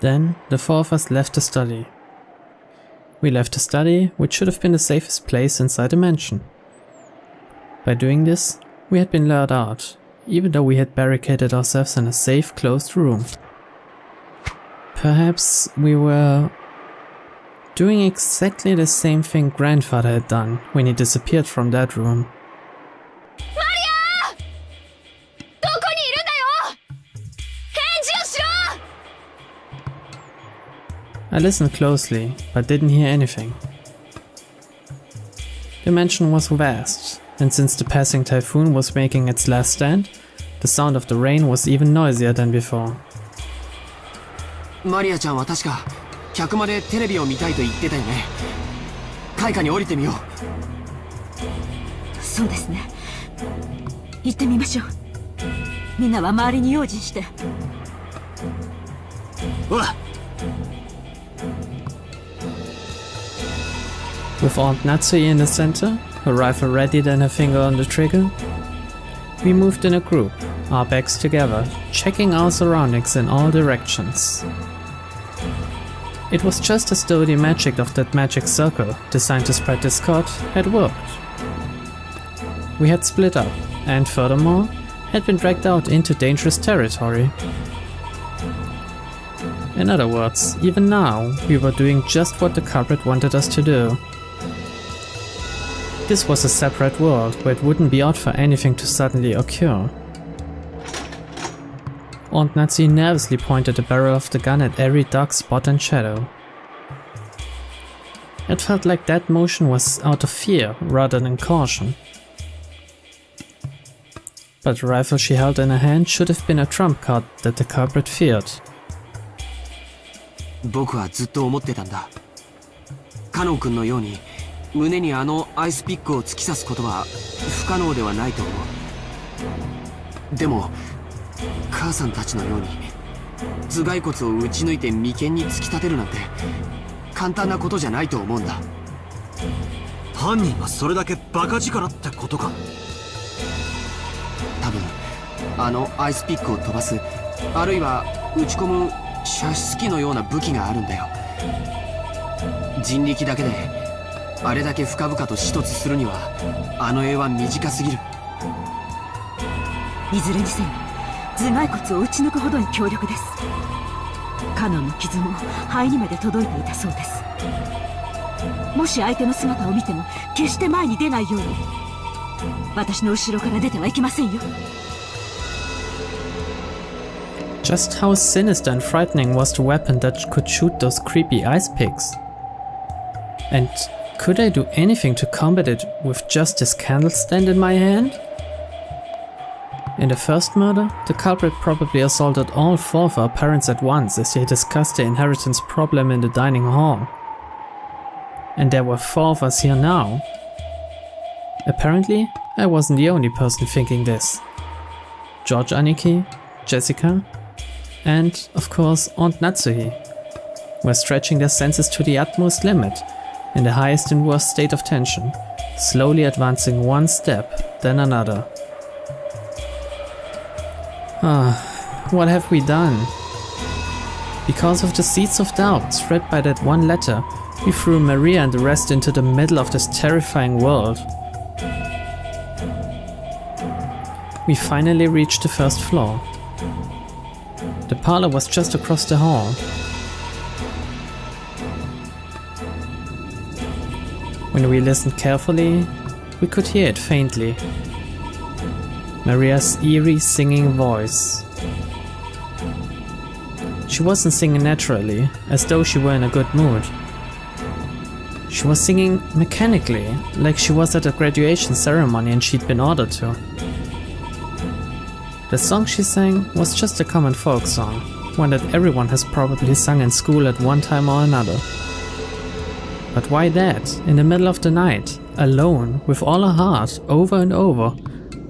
Then the four of us left the study. We left the study, which should have been the safest place inside the mansion. By doing this, we had been lured out, even though we had barricaded ourselves in a safe, closed room. Perhaps we were doing exactly the same thing grandfather had done when he disappeared from that room. I listened closely, but didn't hear anything. The mansion was vast, and since the passing typhoon was making its last stand, the sound of the rain was even noisier than before. マリアちゃんは確か客までテレビを見たいと言ってたよね。階下に降りてみよう。そうですね。行ってみましょう。みんなは周りに用心して。ほら。With Aunt Natsui in the center, her rifle readied and her finger on the trigger, we moved in a group, our backs together, checking our surroundings in all directions. It was just as though the magic of that magic circle, designed to spread discord, had worked. We had split up, and furthermore, had been dragged out into dangerous territory. In other words, even now, we were doing just what the culprit wanted us to do. This was a separate world where it wouldn't be odd for anything to suddenly occur. Aunt Natsui nervously pointed the barrel of the gun at every dark spot and shadow. It felt like that motion was out of fear rather than caution. But the rifle she held in her hand should have been a trump card that the culprit feared. 僕はずっと思ってたんだ。カノン君のように胸にあのアイスピックを突き刺すことは不可能ではないと思う。でも母さんたちのように頭蓋骨を打ち抜いて眉間に突き立てるなんて簡単なことじゃないと思うんだ。犯人はそれだけバカ力ってことか。多分あのアイスピックを飛ばす、あるいは打ち込む射出機のような武器があるんだよ。人力だけであれだけ深々と一つするにはあの絵は短すぎる。いずれにせよ頭蓋骨を打ち抜くほどに強力です。カノンの傷も肺にまで届いていたそうです。もし相手の姿を見ても決して前に出ないように。私の後ろから出てはいけませんよ。Just how sinister and frightening was the weapon that could shoot those creepy ice pigs? And could I do anything to combat it with just this candle stand in my hand? In the first murder, the culprit probably assaulted all four of our parents at once as they discussed the inheritance problem in the dining hall. And there were four of us here now. Apparently, I wasn't the only person thinking this. George Aniki, Jessica, and, of course, Aunt Natsui were stretching their senses to the utmost limit, in the highest and worst state of tension, slowly advancing one step, then another. What have we done? Because of the seeds of doubt spread by that one letter, we threw Maria and the rest into the middle of this terrifying world. We finally reached the first floor. The parlor was just across the hall. When we listened carefully, we could hear it faintly. Maria's eerie singing voice. She wasn't singing naturally, as though she were in a good mood. She was singing mechanically, like she was at a graduation ceremony and she'd been ordered to. The song she sang was just a common folk song, one that everyone has probably sung in school at one time or another. But why that, in the middle of the night, alone, with all her heart, over and over?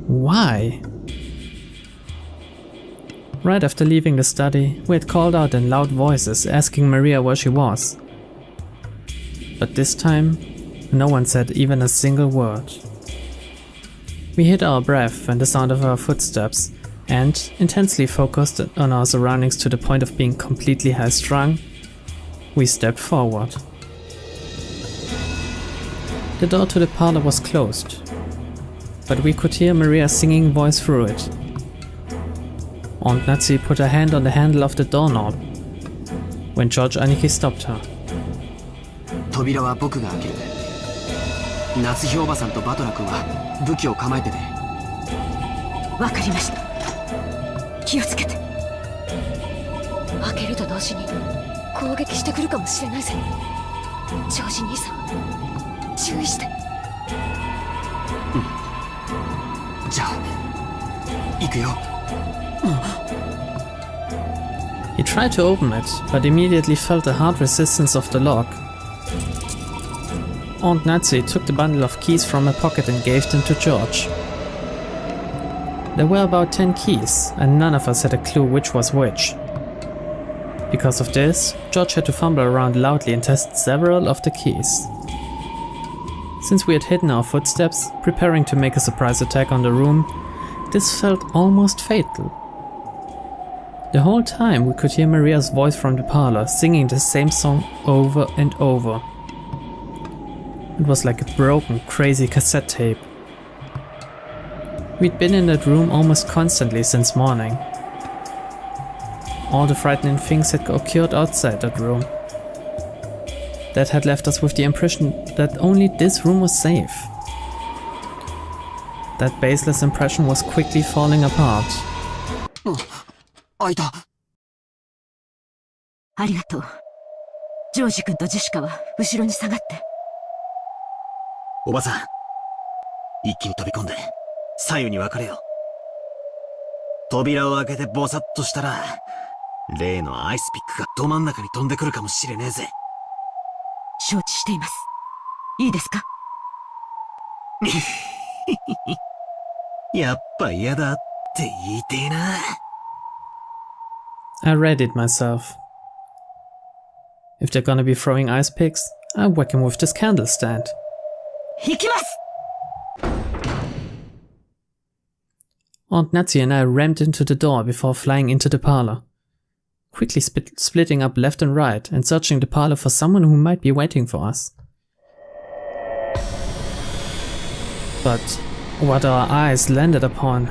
Why? Right after leaving the study, we had called out in loud voices asking Maria where she was. But this time, no one said even a single word. We hid our breath and the sound of her footsteps, and intensely focused on our surroundings to the point of being completely high-strung, we stepped forward. The door to the parlor was closed, but we could hear Maria's singing voice through it. Aunt Natsu put her hand on the handle of the doorknob when George Aniki stopped her. 扉は僕が開ける。夏日おばさんとバトラ君は武器を構えてて。わかりました。気をつけて。開けると同時に攻撃してくるかもしれないぜ。ジョージ兄さん、注意して。じゃあ、行くよ。He tried to open it, but immediately felt the hard resistance of the lock. Aunt Natsu took the bundle of keys from her pocket and gave them to George. There were about 10 keys, and none of us had a clue which was which. Because of this, George had to fumble around loudly and test several of the keys. Since we had hidden our footsteps, preparing to make a surprise attack on the room, this felt almost fatal. The whole time we could hear Maria's voice from the parlor, singing the same song over and over. It was like a broken, crazy cassette tape. We'd been in that room almost constantly since morning. All the frightening things had occurred outside that room. That had left us with the impression that only this room was safe. That baseless impression was quickly falling apart. 開いた。ありがとう。ジョージ君とジェシカは後ろに下がって。おばさん、一気に飛び込んで左右に分かれよう。扉を開けてボサッとしたら、例のアイスピックがど真ん中に飛んでくるかもしれねえぜ。承知しています。いいですか？やっぱ嫌だって言いてえな。I readied myself. If they're gonna be throwing ice picks, I'll whack him with this candle stand. 行きます！ Aunt Natsu and I rammed into the door before flying into the parlor, quickly splitting up left and right and searching the parlor for someone who might be waiting for us. But what our eyes landed upon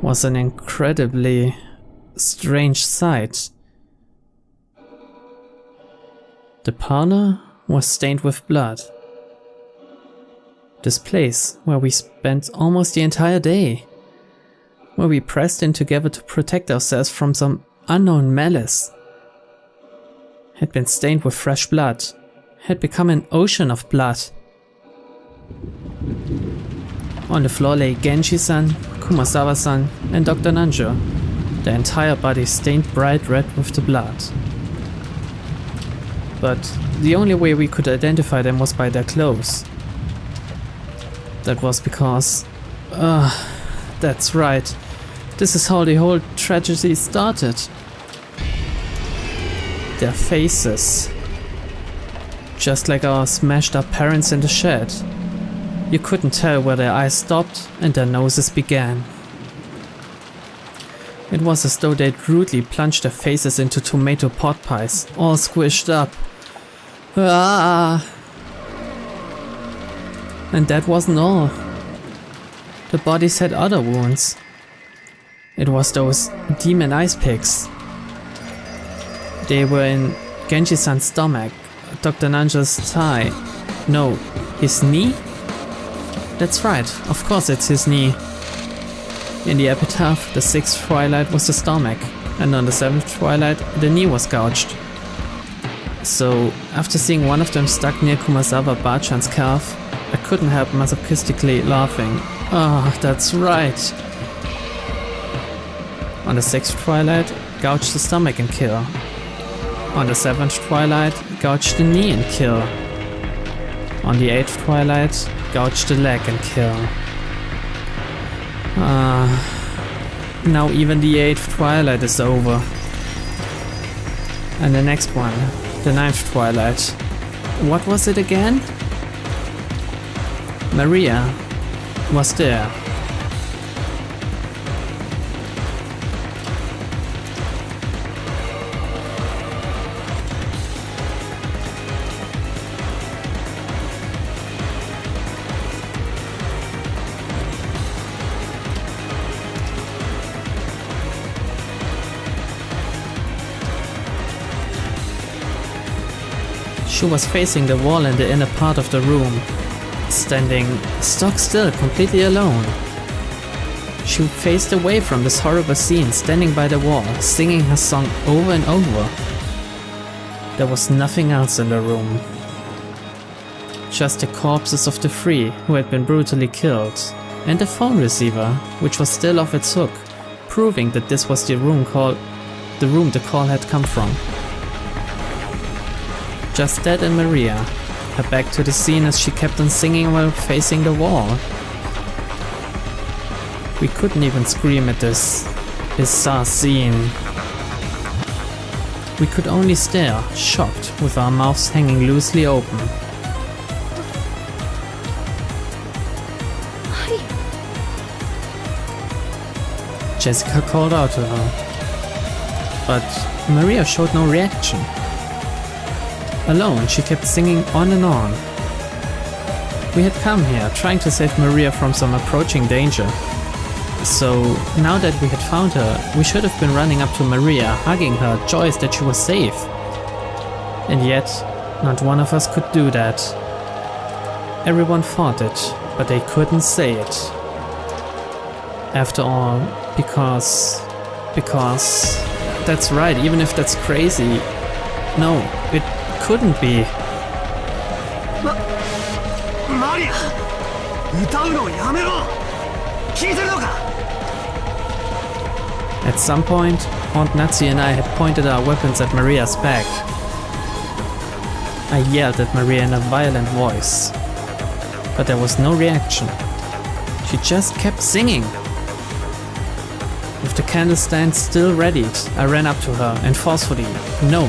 was an incredibly strange sight. The parlor was stained with blood. This place where we spent almost the entire day, where we pressed in together to protect ourselves from some unknown malice, had been stained with fresh blood, had become an ocean of blood. On the floor lay Genji-san, Kumasawa-san and Dr. Nanjo, their entire bodies stained bright red with the blood. But the only way we could identify them was by their clothes. That was because... that's right. This is how the whole tragedy started. Their faces. Just like our smashed up parents in the shed. You couldn't tell where their eyes stopped and their noses began. It was as though they'd rudely plunged their faces into tomato pot pies, all squished up. Ah! And that wasn't all. The bodies had other wounds. It was those demon ice picks. They were in Genji-san's stomach, Dr. Nanjo's thigh. No, his knee? That's right, of course it's his knee. In the epitaph, the 6th twilight was the stomach, and on the 7th twilight, the knee was gouged. So, after seeing one of them stuck near Kumasawa Bachan's calf, I couldn't help masochistically laughing. Ah, that's right. On the 6th twilight, gouge the stomach and kill. On the 7th twilight, gouge the knee and kill. On the 8th twilight, gouge the leg and kill. Now even the 8th twilight is over. And the next one, the 9th twilight. What was it again? Maria was there. She was facing the wall in the inner part of the room, standing stock still, completely alone. She faced away from this horrible scene, standing by the wall, singing her song over and over. There was nothing else in the room. Just the corpses of the 3 who had been brutally killed, and the phone receiver, which was still off its hook, proving that this was the room the call had come from. Just Dad and Maria, her back to the scene as she kept on singing while facing the wall. We couldn't even scream at this bizarre scene. We could only stare, shocked, with our mouths hanging loosely open. Jessica called out to her, but Maria showed no reaction. Alone, she kept singing on and on. We had come here trying to save Maria from some approaching danger. So now that we had found her, we should have been running up to Maria, hugging her, joyous that she was safe. And yet, not one of us could do that. Everyone thought it, but they couldn't say it. After all, because that's right, even if that's crazy. No, it couldn't be. マリア、歌うのをやめろ。聞いてるのか? At some point, Aunt Natsu and I had pointed our weapons at Maria's back. I yelled at Maria in a violent voice, but there was no reaction. She just kept singing. With the candle stand still readied, I ran up to her and forcefully, no,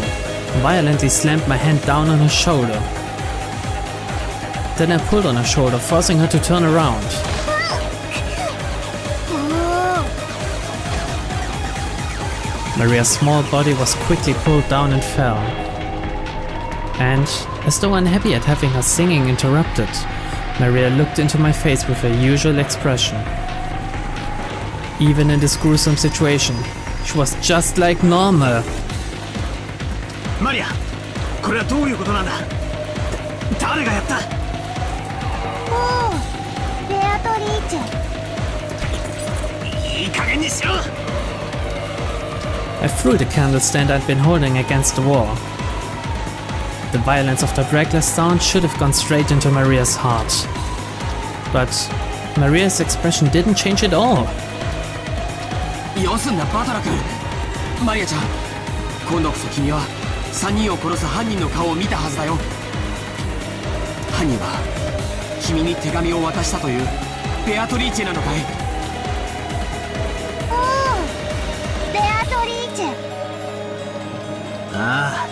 violently slammed my hand down on her shoulder. Then I pulled on her shoulder, forcing her to turn around. Maria's small body was quickly pulled down and fell. And, as though unhappy at having her singing interrupted, Maria looked into my face with her usual expression. Even in this gruesome situation, she was just like normal. マリア、これはどういうことなんだ? 誰がやった? おう、ベアトリーチェ。いい加減にしろ! I threw the candle stand I'd been holding against the wall. The violence of that reckless sound should have gone straight into Maria's heart. But Maria's expression didn't change at all. よすんだバトラ君。マリアちゃん、今度こそ君は3人を殺す犯人の顔を見たはずだよ。犯人は君に手紙を渡したというベアトリーチェなのかい？おう、ベアトリーチェ。あ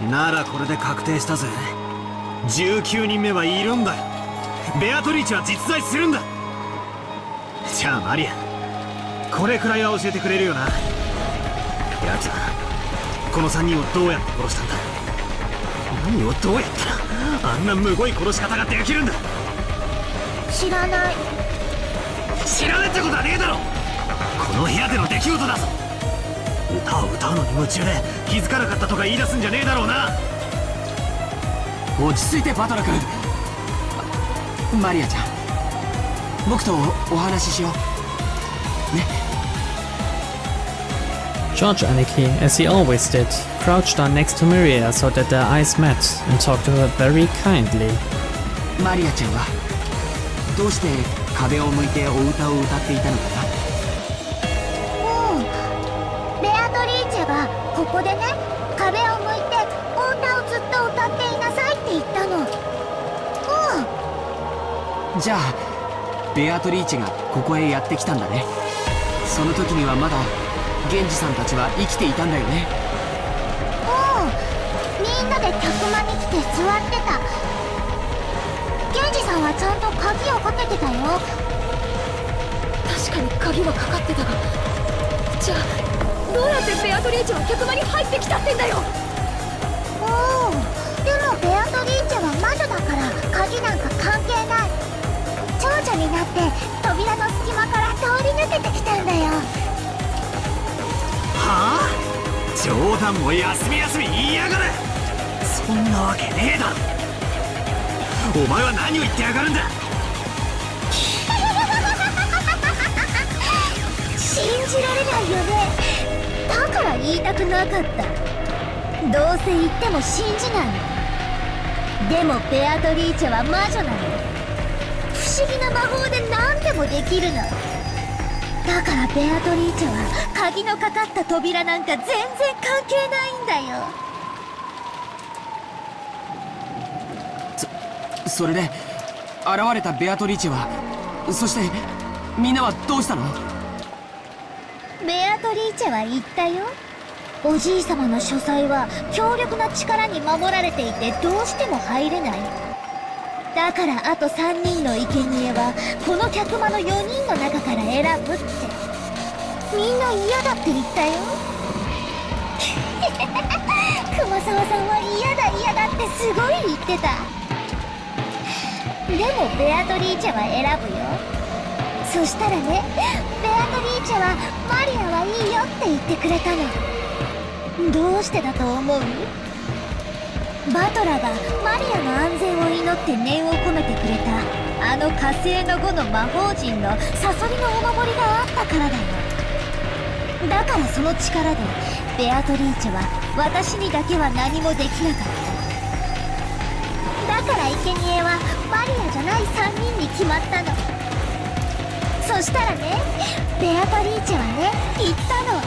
あ、ならこれで確定したぜ。19人目はいるんだよ。ベアトリーチェは実在するんだ。じゃあマリア、これくらいは教えてくれるよな。ヤツはこの3人をどうやって殺したんだ？何をどうやったらあんなむごい殺し方ができるんだ？知らない。知らねえってことはねえだろ。この部屋での出来事だぞ。歌を歌うのに夢中で気づかなかったとか言い出すんじゃねえだろうな。落ち着いてバトラ君。マリアちゃん、僕とお話ししようね。George Aniki, as he always did, crouched down next to Maria so that their eyes met and talked to her very kindly. マリアちゃんはどうして壁を向いてお歌を歌っていたのかな？ベアトリーチェがここでね、壁を向いてお歌をずっと歌っていなさいって言ったの。じゃあベアトリーチェがここへやってきたんだね。その時にはまだ源氏さんたちは生きていたんだよね。みんなで客間に来て座ってた。源氏さんはちゃんと鍵をかけてたよ。確かに鍵はかかってたが、じゃあどうやってベアトリーチェは客間に入ってきたってんだよ。でもベアトリーチェは魔女だから鍵なんか関係ない。蝶々になって扉の隙間から通り抜けてきたんだよ。はあ？冗談も休み休み言いやがれ。そそんなわけねえだろ。お前は何を言ってやがるんだ。信じられないよね。だから言いたくなかった。どうせ言っても信じないの。でもベアトリーチェは魔女なの。不思議な魔法で何でもできるの。だからベアトリーチェは鍵のかかった扉なんか全然関係ないんだよ。それで現れたベアトリーチェは、そしてみんなはどうしたの？ベアトリーチェは言ったよ。おじいさまの書斎は強力な力に守られていてどうしても入れない。だからあと3人の生贄はこの客間の4人の中から選ぶって。みんな嫌だって言ったよ。熊沢さんは嫌だ嫌だってすごい言ってた。でもベアトリーチェは選ぶよ。そしたらね、ベアトリーチェはマリアはいいよって言ってくれたの。どうしてだと思う？バトラがマリアの安全を祈って念を込めてくれたあの火星の5の魔法陣のサソリのお守りがあったからだよ。だからその力でベアトリーチェは私にだけは何もできなかった。だから生贄はマリアじゃない3人に決まったの。そしたらね、ベアトリーチェはね、言ったの。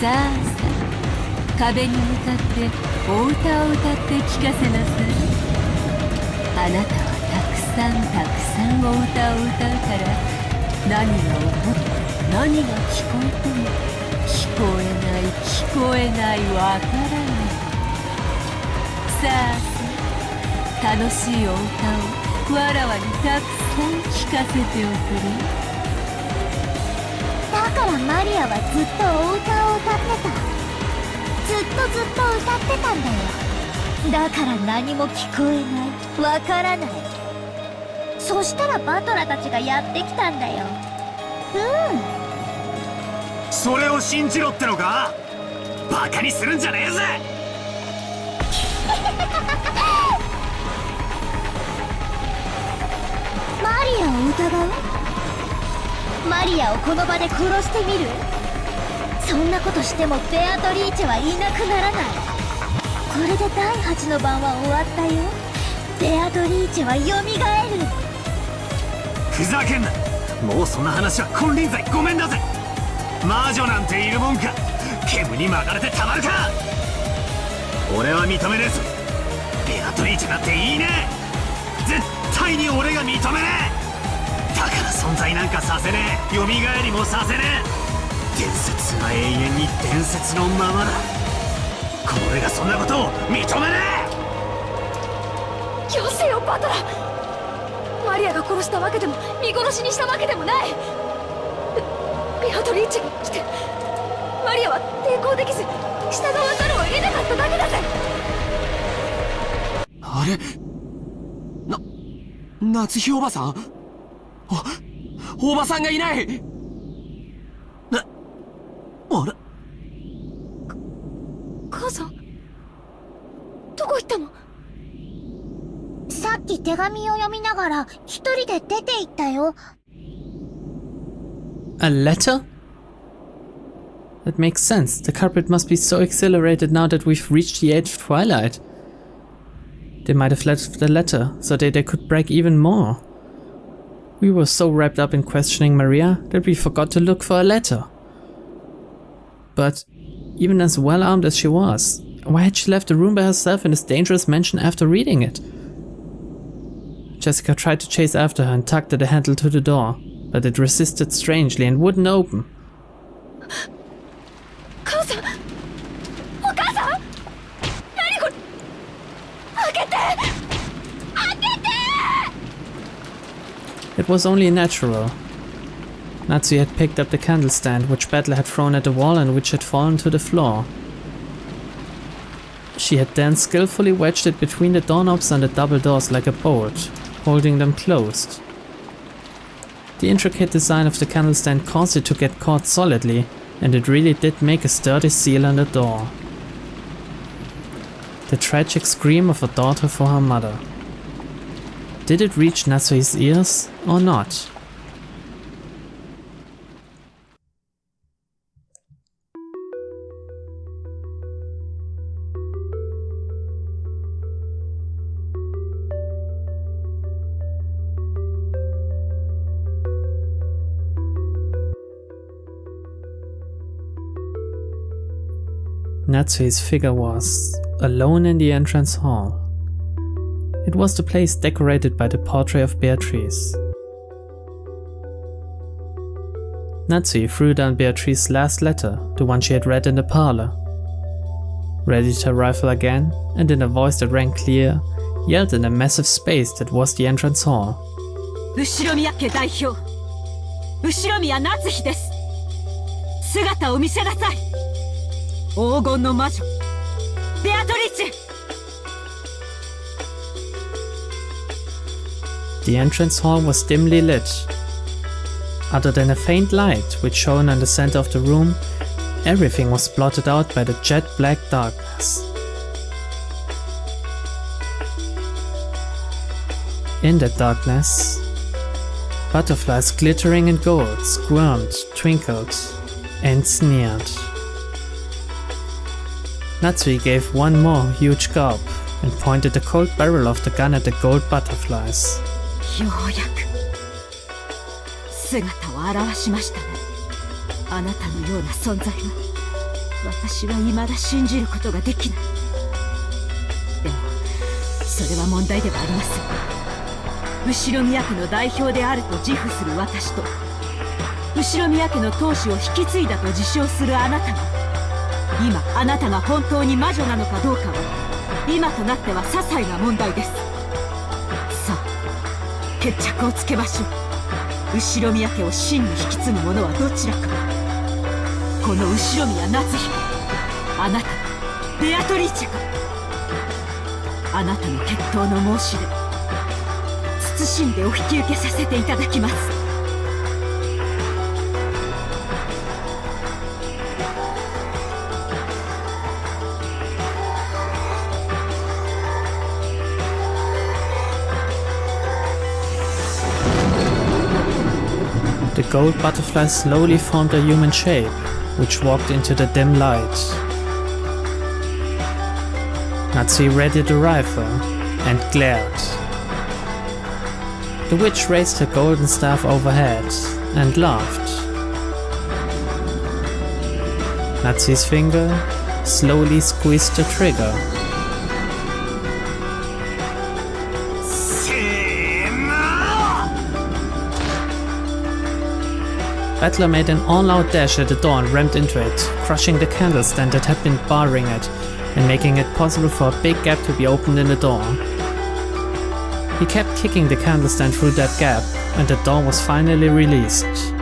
さあさあ、壁に向かってお歌を歌って聞かせなさい。あなたはたくさんたくさんお歌を歌うから何が起こって何が聞こえても聞こえない聞こえないわからない。さあさあ、楽しいお歌をわらわにたくさん聞かせておくれ。だからマリアはずっとお歌を歌ってた。ずっと歌ってたんだよ。だから何も聞こえない、わからない。そしたらバトラたちがやってきたんだよ。それを信じろってのか？バカにするんじゃねえぜ。マリアを疑う？マリアをこの場で殺してみる？そんなことしてもベアトリーチェはいなくならない。これで第8の番は終わったよ。ベアトリーチェは蘇る。ふざけんな。もうそんな話は金輪際ごめんだぜ。魔女なんているもんか。煙に巻かれてたまるか。俺は認めねえぞ。ベアトリーチェなんていいね。絶対に俺が認めねえ。だから存在なんかさせねえ。蘇りもさせねえ。伝説は永遠に伝説のままだ。この俺がそんなことを認めねえ。よせよバトラ。マリアが殺したわけでも見殺しにしたわけでもない。ベアトリーチェが来てマリアは抵抗できず従わざるを得なかっただけだぜ。あれ、夏日おばさん？おばさんがいない。あれ、母さんどこ行ったの？さっき手紙を読みながら一人で出て行ったよ。A letter? That makes sense. The culprit must be so exhilarated now that we've reached the age of twilight. They might have left the letter so that they could brag even more. We were so wrapped up in questioning Maria that we forgot to look for a letter. But even as well armed as she was, why had she left the room by herself in this dangerous mansion after reading it? Jessica tried to chase after her and tugged at the handle to the door, but it resisted strangely and wouldn't open. 母さん、お母さん、何これ、開けて、開けて。 It was only natural. Natsu had picked up the candle stand which Battler had thrown at the wall and which had fallen to the floor. She had then skillfully wedged it between the doorknobs and the double doors like a bolt, holding them closed. The intricate design of the candle stand caused it to get caught solidly, and it really did make a sturdy seal on the door. The tragic scream of a daughter for her mother. Did it reach Natsui's ears or not? Natsui's figure was alone in the entrance hall. It was the place decorated by the portrait of Beatrice. Natsui threw down Beatrice's last letter, the one she had read in the parlor. Readied her rifle again, and in a voice that rang clear, yelled in the massive space that was the entrance hall. 後宮家代表、後宮夏日です。姿を見せなさい。黄金の魔女、ベアトリーチェ。The entrance hall was dimly lit. Other than a faint light which shone in the center of the room, everything was blotted out by the jet black darkness. In that darkness, butterflies glittering in gold squirmed, twinkled, and sneered. Natsui gave one more huge gulp and pointed the cold barrel of the gun at the gold butterflies. ようやく姿を現しましたね。あなたのような存在は私は未だ信じることができない。でもそれは問題ではありません。後宮家の代表であると自負する私と後宮家の当主を引き継いだと自称するあなたが、今あなたが本当に魔女なのかどうかは今となっては些細な問題です。さあ決着をつけましょう。後宮家を真に引き継ぐ者はどちらか。この後宮夏日か、あなたベアトリーチェか。あなたの決闘の申し出、謹んでお引き受けさせていただきます。The gold butterfly slowly formed a human shape, which walked into the dim light. Natsui readied the rifle and glared. The witch raised her golden staff overhead and laughed. Natsui's finger slowly squeezed the trigger. Battler made an all-out dash at the door and rammed into it, crushing the candle stand that had been barring it, and making it possible for a big gap to be opened in the door. He kept kicking the candle stand through that gap, and the door was finally released.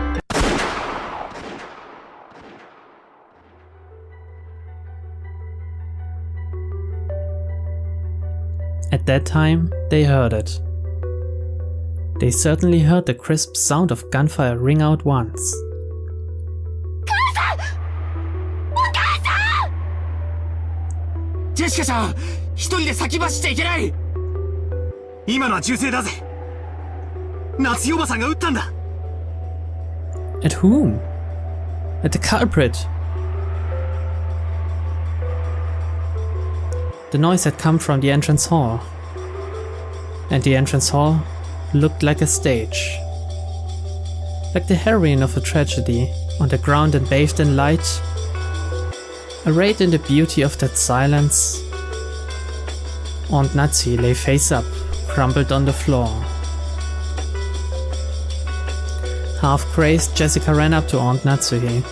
At that time, they heard it. They certainly heard the crisp sound of gunfire ring out once. ジェシカちゃん、一人で先走っちゃいけない。今のは銃声だぜ。夏代おばさんが撃ったんだ。At whom? At the culprit. The noise had come from the entrance hall. And the entrance hall looked like a stage. Like the heroine of a tragedy, on the ground and bathed in light. Arrayed in the beauty of that silence, Aunt Natsui lay face up, crumpled on the floor. Half crazed, Jessica ran up to Aunt Natsui.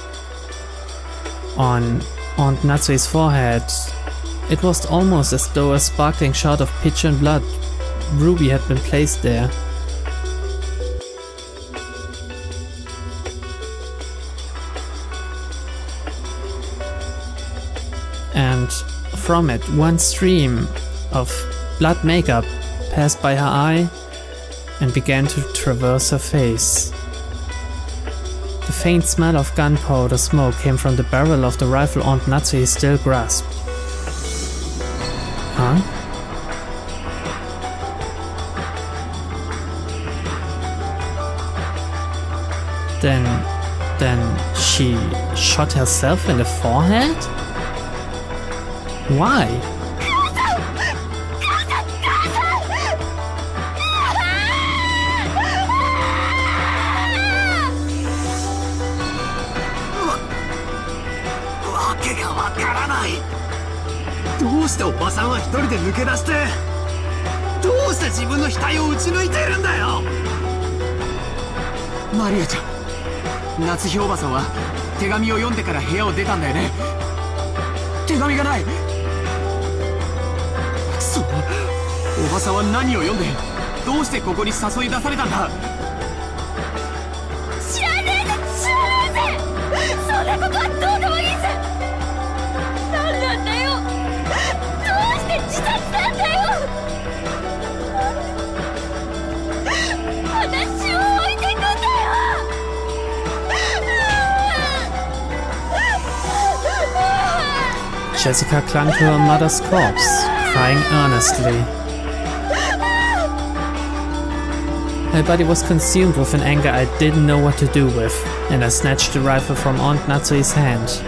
On Aunt Natsui's forehead, it was almost as though a sparkling shot of Pigeon blood ruby had been placed there. And from it, one stream of blood makeup passed by her eye and began to traverse her face. The faint smell of gunpowder smoke came from the barrel of the rifle Aunt Natsui still grasped. Huh? Then she shot herself in the forehead? Why?どうしておばさんは一人で抜け出して、どうして自分の額を撃ち抜いているんだよ。マリアちゃん、夏日おばさんは手紙を読んでから部屋を出たんだよね。手紙がない。そう、おばさんは何を読んで、どうしてここに誘い出されたんだ。知らねえぜ、知らねえぜ。そんなことはどうでもいいぜ。何なんだよ、どうして自殺なんだよ。私を置いてくんだよ。Jessica clung to her mother's corpse, crying earnestly. Her body was consumed with an anger I didn't know what to do with, and I snatched the rifle from Aunt Natsui's hand.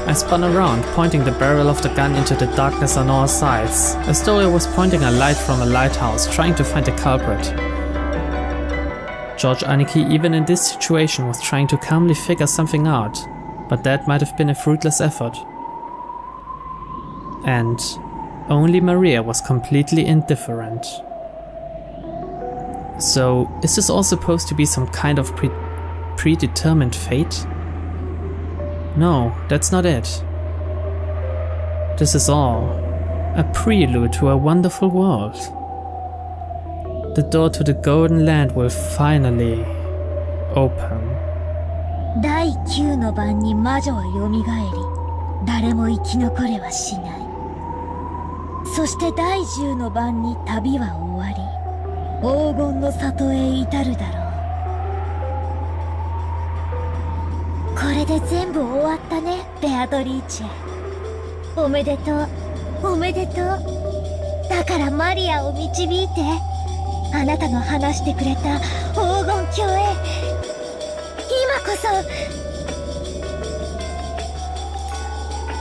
I spun around, pointing the barrel of the gun into the darkness on all sides, as though I was pointing a light from a lighthouse, trying to find the culprit. George Aniki, even in this situation, was trying to calmly figure something out, but that might have been a fruitless effort. And only Maria was completely indifferent. So, is this all supposed to be some kind of predetermined fate? No, that's not it. This is all a prelude to a wonderful world. The door to the Golden Land will finally open. 第9の晩に魔女は蘇り、誰も生き残れはしない。そして第10の晩に旅は終わり、黄金の里へ至るだろう。これで全部終わったね、ベアトリーチェ。おめでとう、おめでとう。だからマリアを導いて。あなたの話してくれた黄金鏡へ。今こそ。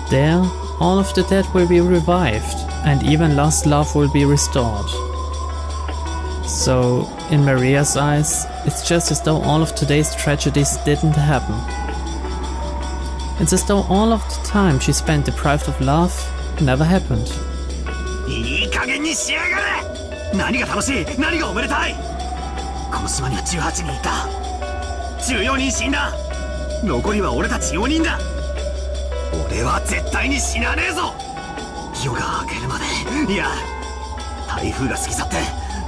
There, all of the dead will be revived, and even lost love will be restored. So, in Maria's eyes, it's just as though all of today's tragedies didn't happen. It's as though all of the time she spent deprived of love never happened. いい加減にしやがれ。何が楽しい、何がおめでたい。この島には18人いた。14人死んだ。残りは俺たち4人だ。俺は絶対に死なねえぞ。夜が明けるまで、いや台風が過ぎ去って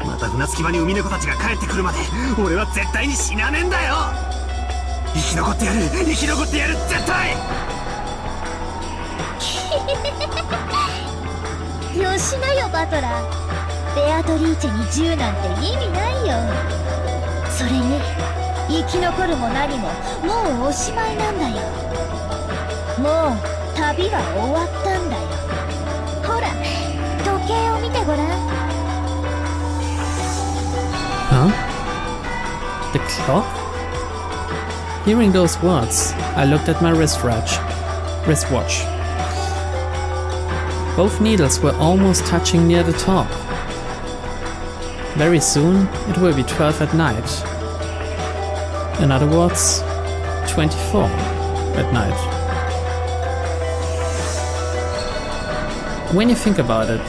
また船着き場に海猫たちが帰ってくるまで、俺は絶対に死なねえんだよ。生き残ってやる、生き残ってやる、絶対。よしなよバトラー。ベアトリーチェに銃なんて意味ないよ。それに生き残るも何ももうおしまいなんだよ。もう旅は終わったんだよ。ほら時計を見てごらん。Huh? The clock? Hearing those words, I looked at my wristwatch. Both needles were almost touching near the top. Very soon, it will be 12 at night. In other words, 24 at night. When you think about it,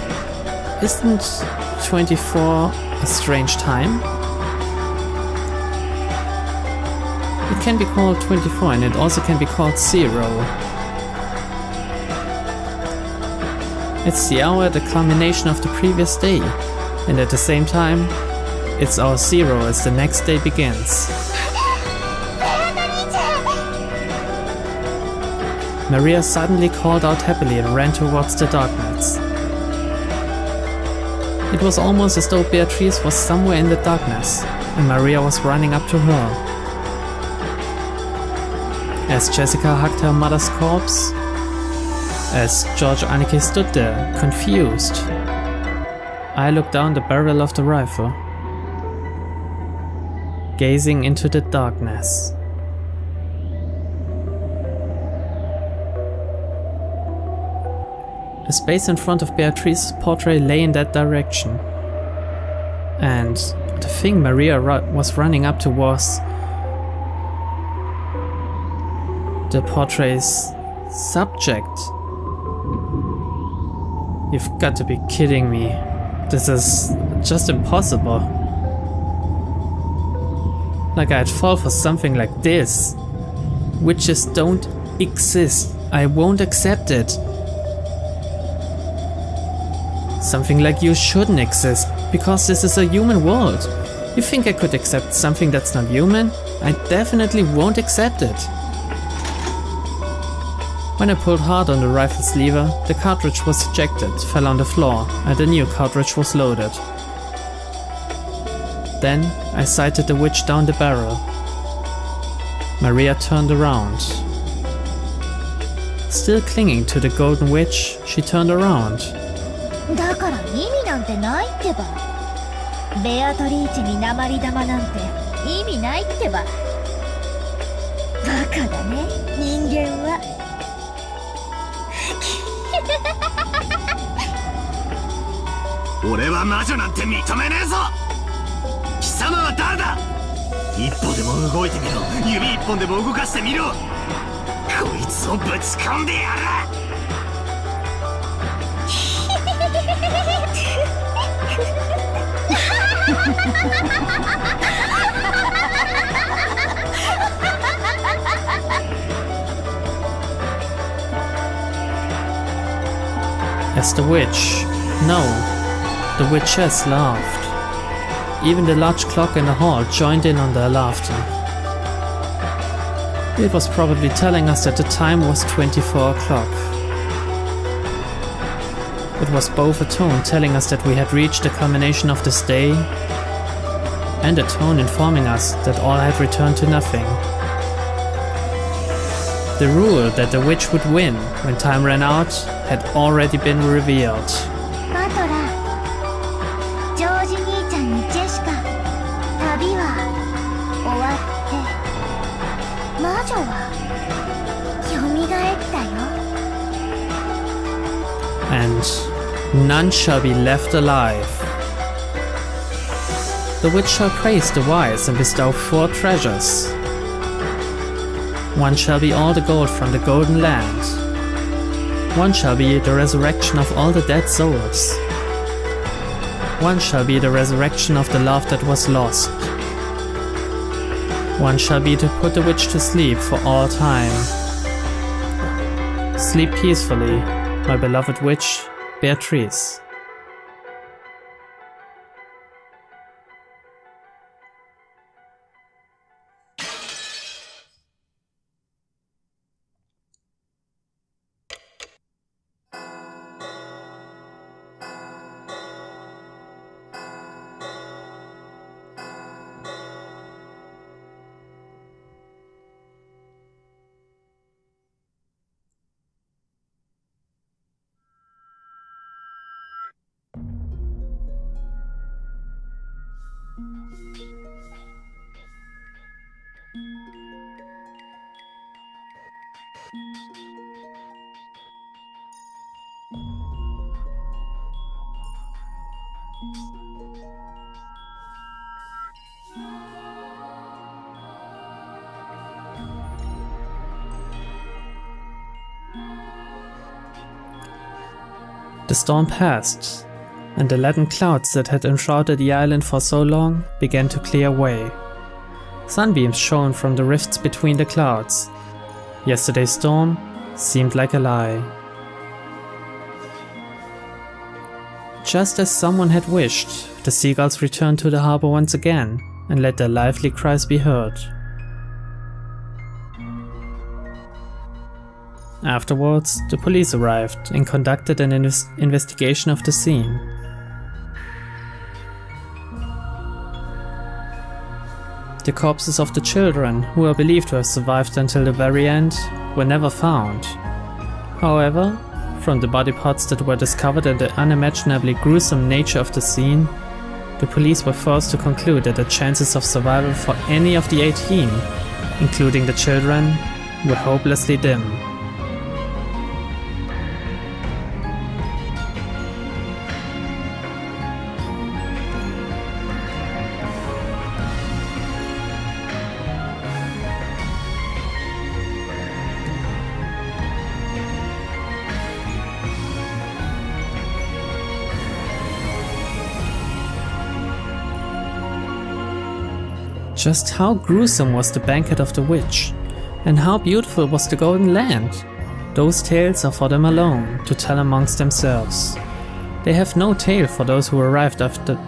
isn't 24 a strange time? It can be called 24 and it also can be called 0. It's the hour at the culmination of the previous day, and at the same time, it's our 0 as the next day begins. Maria suddenly called out happily and ran towards the darkness. It was almost as though Beatrice was somewhere in the darkness, and Maria was running up to her. As Jessica hugged her mother's corpse, As George Anike stood there, confused, I looked down the barrel of the rifle, gazing into the darkness. The space in front of Beatrice's portrait lay in that direction, and the thing Maria was running up to was the portrait's subject. You've got to be kidding me. This is just impossible. Like I'd fall for something like this. Witches don't exist. I won't accept it. Something like you shouldn't exist, because this is a human world. You think I could accept something that's not human? I definitely won't accept it. When I pulled hard on the rifle's lever, the cartridge was ejected, fell on the floor, and a new cartridge was loaded. Then I sighted the witch down the barrel. Maria turned around. Still clinging to the golden witch, she turned around. だから意味なんてないってば。ベアトリーチに鉛玉なんて意味ないってば。バカだね、人間は。俺は魔女なんて認めねえぞ。貴様は誰だ。一歩でも動いてみろ。指一本でも動かしてみろ。こいつをぶち込んでやる。As the witch, no, the witches laughed. Even the large clock in the hall joined in on their laughter. It was probably telling us that the time was 24 o'clock. It was both a tone telling us that we had reached the culmination of this day, and a tone informing us that all had returned to nothing. The rule that the witch would win when time ran out had already been revealed. バトラー、ジョージ兄ちゃんにジェシカ、旅は終わって魔女は蘇ったよ。 And none shall be left alive. The witch shall praise the wise and bestow 4 treasures. One shall be all the gold from the golden land. One shall be the resurrection of all the dead souls. One shall be the resurrection of the love that was lost. One shall be to put the witch to sleep for all time. Sleep peacefully, my beloved witch, Beatrice. The storm passed, and the leaden clouds that had enshrouded the island for so long began to clear away. Sunbeams shone from the rifts between the clouds. Yesterday's storm seemed like a lie. Just as someone had wished, the seagulls returned to the harbor once again and let their lively cries be heard. Afterwards, the police arrived and conducted an investigation of the scene. The corpses of the children, who are believed to have survived until the very end, were never found. However, from the body parts that were discovered and the unimaginably gruesome nature of the scene, the police were forced to conclude that the chances of survival for any of the 18, including the children, were hopelessly dim. Just how gruesome was the banquet of the witch, and how beautiful was the Golden Land? Those tales are for them alone, to tell amongst themselves. They have no tale for those who arrived after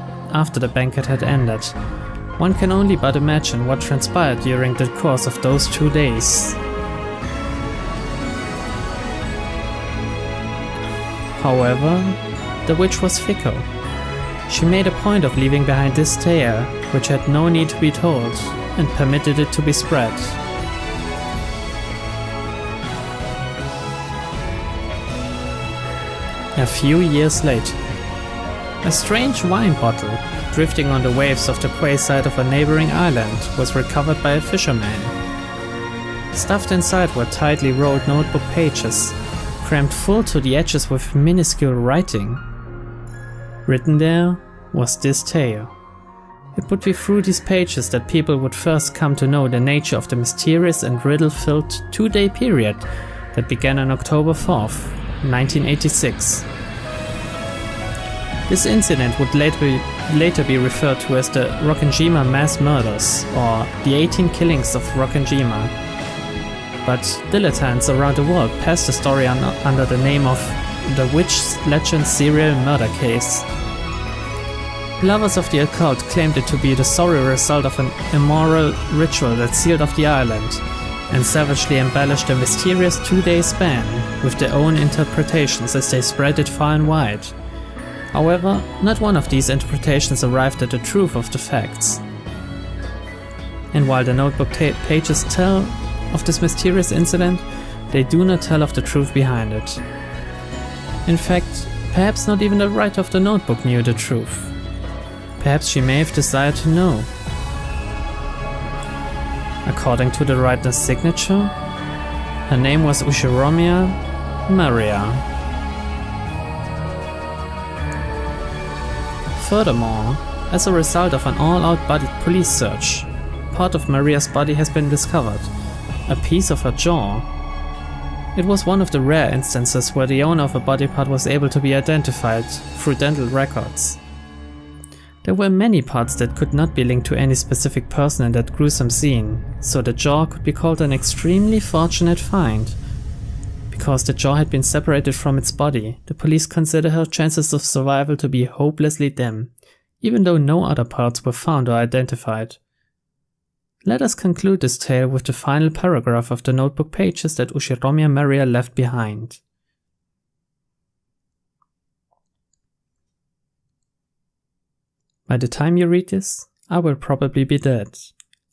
the banquet had ended. One can only but imagine what transpired during the course of those 2 days. However, the witch was fickle. She made a point of leaving behind this tale, which had no need to be told, and permitted it to be spread. A few years later, a strange wine bottle, drifting on the waves of the quayside of a neighboring island, was recovered by a fisherman. Stuffed inside were tightly rolled notebook pages, crammed full to the edges with minuscule writing. Written there was this tale. It would be through these pages that people would first come to know the nature of the mysterious and riddle-filled 2-day period that began on October 4th, 1986. This incident would later be referred to as the Rokkenjima mass murders, or the 18 killings of Rokkenjima. But dilettantes around the world passed the story under the name of the Witch Legend Serial Murder Case. Lovers of the occult claimed it to be the sorry result of an immoral ritual that sealed off the island, and savagely embellished the mysterious 2-day span with their own interpretations as they spread it far and wide. However, not one of these interpretations arrived at the truth of the facts. And while the notebook pages tell of this mysterious incident, they do not tell of the truth behind it. In fact, perhaps not even the writer of the notebook knew the truth. Perhaps she may have desired to know. According to the writer's signature, her name was Ushiromiya Maria. Furthermore, as a result of an all-out body police search, part of Maria's body has been discovered, a piece of her jaw. It was one of the rare instances where the owner of a body part was able to be identified through dental records. There were many parts that could not be linked to any specific person in that gruesome scene, so the jaw could be called an extremely fortunate find. Because the jaw had been separated from its body, the police consider her chances of survival to be hopelessly dim, even though no other parts were found or identified. Let us conclude this tale with the final paragraph of the notebook pages that Ushiromiya Maria left behind. By the time you read this, I will probably be dead,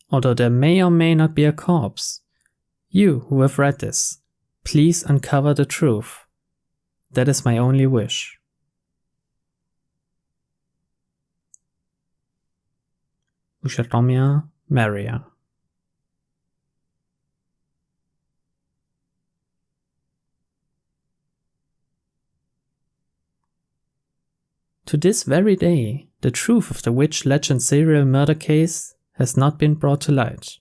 although there may or may not be a corpse. You who have read this, please uncover the truth. That is my only wish. Ushiromiya Maria. To this very day, the truth of the Witch Legend serial murder case has not been brought to light.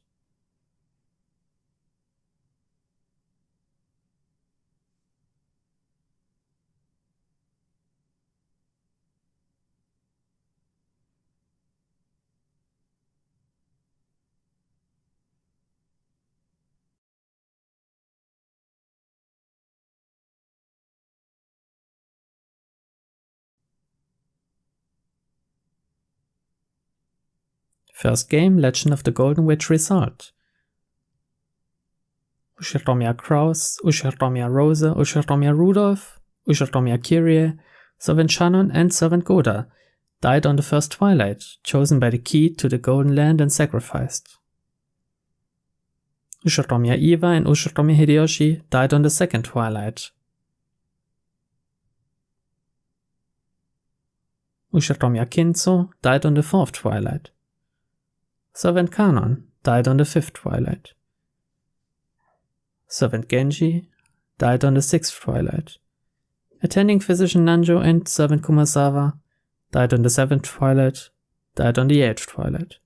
First game, Legend of the Golden Witch result. Ushiromiya Kraus, Ushiromiya Rosa, Ushiromiya Rudolph, Ushiromiya Kyrie, Servant Shannon and Servant Goda died on the first twilight, chosen by the key to the Golden Land and sacrificed. Ushiromiya Iwa and Ushiromiya Hideyoshi died on the second twilight. Ushiromiya Kinzo died on the 4th twilight. Servant Kanon died on the 5th twilight. Servant Genji died on the 6th twilight. Attending physician Nanjo and servant Kumasawa died on the 7th twilight, died on the 8th twilight.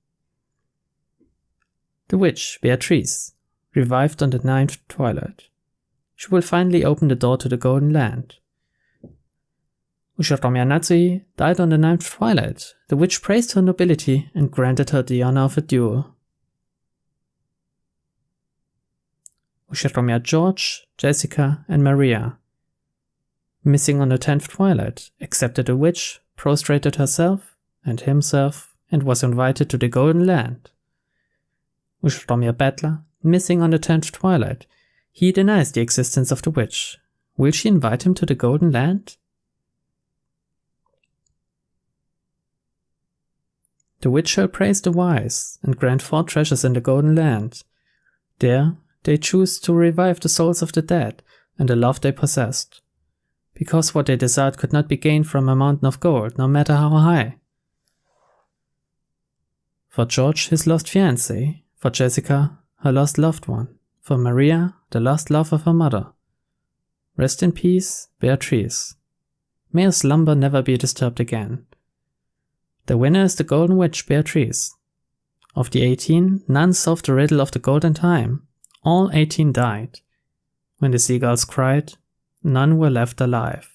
The witch, Beatrice, revived on the 9th twilight. She will finally open the door to the Golden Land. Ushiromiya Natsui died on the 9th twilight. The witch praised her nobility and granted her the honor of a duel. Ushiromiya George, Jessica, and Maria, missing on the 10th twilight, accepted the witch, prostrated herself and himself, and was invited to the Golden Land. Ushiromiya Battler, missing on the 10th twilight. He denies the existence of the witch. Will she invite him to the Golden Land? The witch shall praise the wise and grant 4 treasures in the Golden Land. There they choose to revive the souls of the dead and the love they possessed, because what they desired could not be gained from a mountain of gold, no matter how high. For George, his lost fiancé. For Jessica, her lost loved one. For Maria, the lost love of her mother. Rest in peace, Beatrice. May her slumber never be disturbed again. The winner is the Golden Witch, Beatrice. Of the 18, none solved the riddle of the Golden Time. All 18 died. When the seagulls cried, none were left alive.